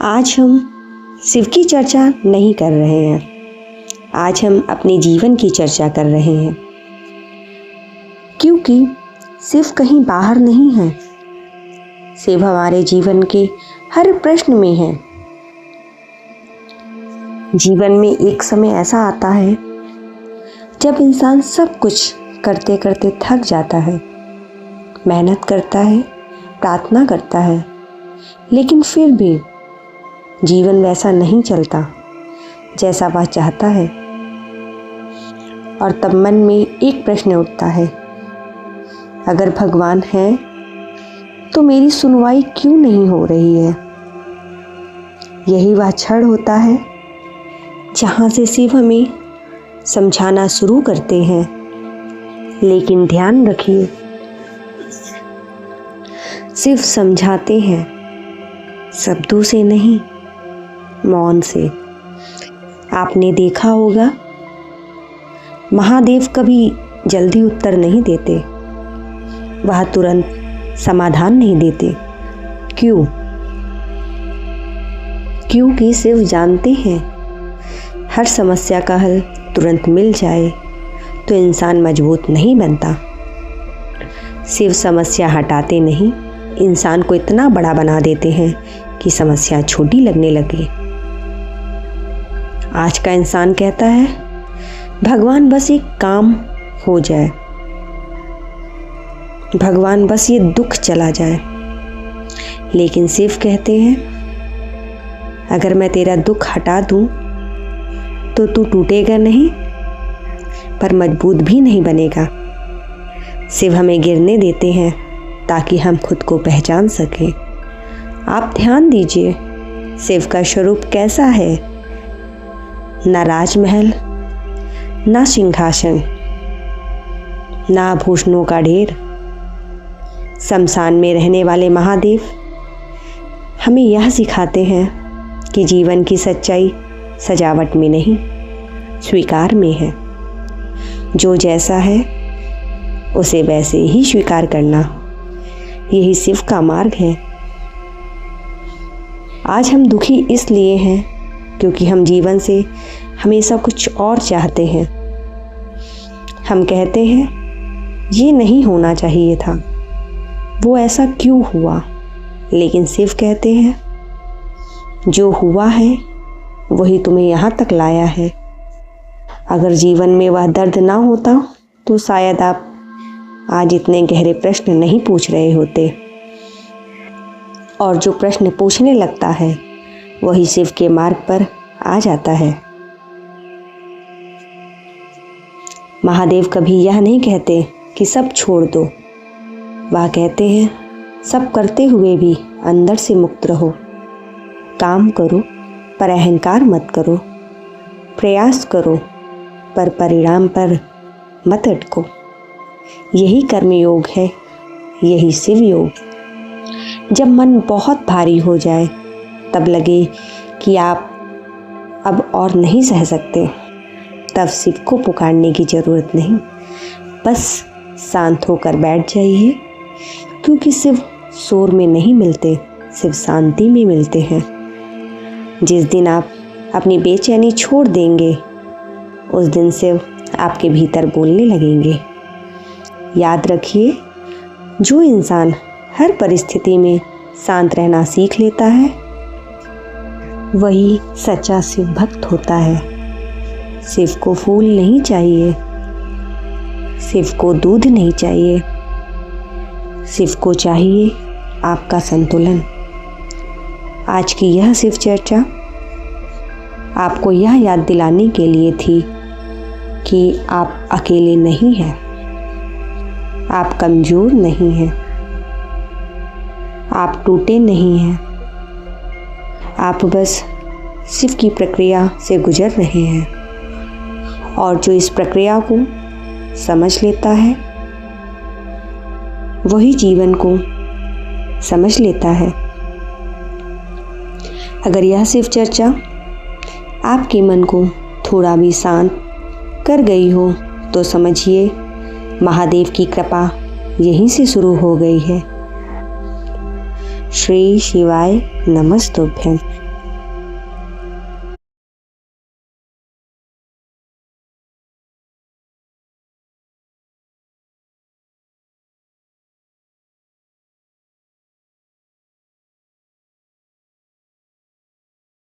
आज हम शिव की चर्चा नहीं कर रहे हैं, आज हम अपने जीवन की चर्चा कर रहे हैं, क्योंकि शिव कहीं बाहर नहीं है। शिव हमारे जीवन के हर प्रश्न में है। जीवन में एक समय ऐसा आता है जब इंसान सब कुछ करते करते थक जाता है, मेहनत करता है, प्रार्थना करता है, लेकिन फिर भी जीवन वैसा नहीं चलता जैसा वह चाहता है। और तब मन में एक प्रश्न उठता है, अगर भगवान है तो मेरी सुनवाई क्यों नहीं हो रही है। यही वह क्षण होता है जहाँ से शिव हमें समझाना शुरू करते हैं, लेकिन ध्यान रखिए, शिव समझाते हैं शब्दों से नहीं, मौन से। आपने देखा होगा, महादेव कभी जल्दी उत्तर नहीं देते, वह तुरंत समाधान नहीं देते। क्यों? क्योंकि शिव जानते हैं हर समस्या का हल तुरंत मिल जाए तो इंसान मजबूत नहीं बनता। शिव समस्या हटाते नहीं, इंसान को इतना बड़ा बना देते हैं कि समस्या छोटी लगने लगे। आज का इंसान कहता है भगवान बस एक काम हो जाए, भगवान बस ये दुख चला जाए। लेकिन शिव कहते हैं अगर मैं तेरा दुख हटा दूं तो तू टूटेगा नहीं, पर मजबूत भी नहीं बनेगा। शिव हमें गिरने देते हैं ताकि हम खुद को पहचान सकें। आप ध्यान दीजिए, शिव का स्वरूप कैसा है। ना राजमहल, ना सिंहासन, ना आभूषणों का ढेर। शमशान में रहने वाले महादेव हमें यह सिखाते हैं कि जीवन की सच्चाई सजावट में नहीं, स्वीकार में है। जो जैसा है उसे वैसे ही स्वीकार करना, यही शिव का मार्ग है। आज हम दुखी इसलिए हैं क्योंकि हम जीवन से हमेशा कुछ और चाहते हैं। हम कहते हैं ये नहीं होना चाहिए था, वो ऐसा क्यों हुआ। लेकिन शिव कहते हैं जो हुआ है वही तुम्हें यहाँ तक लाया है। अगर जीवन में वह दर्द ना होता तो शायद आप आज इतने गहरे प्रश्न नहीं पूछ रहे होते। और जो प्रश्न पूछने लगता है वही शिव के मार्ग पर आ जाता है। महादेव कभी यह नहीं कहते कि सब छोड़ दो, वह कहते हैं सब करते हुए भी अंदर से मुक्त रहो। काम करो पर अहंकार मत करो, प्रयास करो पर परिणाम पर मत अटको। यही कर्मयोग है, यही शिव योग। जब मन बहुत भारी हो जाए, तब लगे कि आप अब और नहीं सह सकते, तब शिव को पुकारने की ज़रूरत नहीं, बस शांत होकर बैठ जाइए, क्योंकि शिव शोर में नहीं मिलते, शिव शांति में मिलते हैं। जिस दिन आप अपनी बेचैनी छोड़ देंगे, उस दिन शिव आपके भीतर बोलने लगेंगे। याद रखिए, जो इंसान हर परिस्थिति में शांत रहना सीख लेता है वही सच्चा शिव भक्त होता है। शिव को फूल नहीं चाहिए, शिव को दूध नहीं चाहिए, शिव को चाहिए आपका संतुलन। आज की यह शिव चर्चा आपको यह याद दिलाने के लिए थी कि आप अकेले नहीं हैं, आप कमज़ोर नहीं हैं, आप टूटे नहीं हैं, आप बस शिव की प्रक्रिया से गुजर रहे हैं। और जो इस प्रक्रिया को समझ लेता है वही जीवन को समझ लेता है। अगर यह शिव चर्चा आपके मन को थोड़ा भी शांत कर गई हो तो समझिए महादेव की कृपा यहीं से शुरू हो गई है। श्री शिवाय नमस्तुभ्यं।